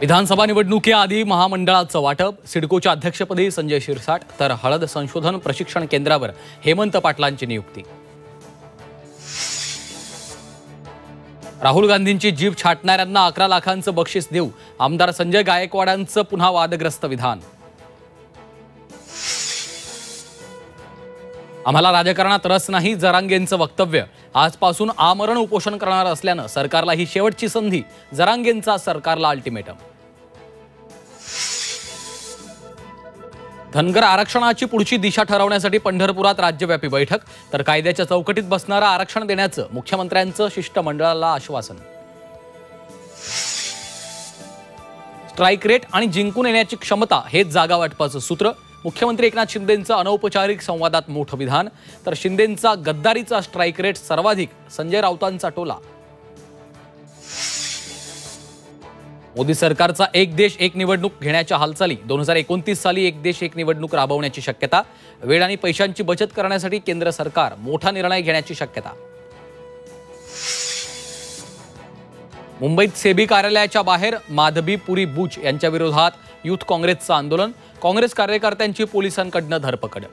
विधानसभा निवडणुकीआधी महामंडळाचं वाटप, सिडकोच्या अध्यक्षपदी संजय शिरसाट तर हळद संशोधन प्रशिक्षण केंद्रावर हेमंत पाटलांची नियुक्ती। राहुल गांधींची जीभ छाटणाऱ्यांना 11 लाखांचं बक्षीस देऊ, आमदार संजय गायकवाडांचं पुन्हा वादग्रस्त विधान। आम्हाला राजकारणात रस नाही, जरांगेंचं वक्तव्य। आजपासून आमरण उपोषण करणार असल्यानं सरकारला ही शेवटची संधी, जरांगेंचा सरकारला अल्टिमेटम। धनगर आरक्षणाची पुढची दिशा ठरवण्यासाठी पंढरपुरात राज्यव्यापी बैठक, तर कायद्याच्या चौकटीत बसणारा आरक्षण देण्याचं मुख्यमंत्र्यांचं शिष्टमंडळाला आश्वासन। स्ट्राईक रेट आणि जिंकून येण्याची क्षमता हेच जागा वाटपाचं सूत्र, मुख्यमंत्री एकनाथ शिंदेंचं अनौपचारिक संवादात मोठं विधान, तर शिंदेंचा गद्दारीचा स्ट्राईक रेट सर्वाधिक, संजय राऊतांचा टोला। मोदी सरकारचा एक देश एक निवडणूक घेण्याच्या हालचाली, 2029 साली एक देश एक निवडणूक राबवण्याची शक्यता, वेळ आणि पैशांची बचत करण्यासाठी केंद्र सरकार मोठा निर्णय घेण्याची शक्यता। मुंबईत सेबी कार्यालयाच्या बाहेर माधबी पुरी बुच यांच्या विरोधात युथ काँग्रेसचं आंदोलन, काँग्रेस कार्यकर्त्यांची पोलिसांकडून धरपकड।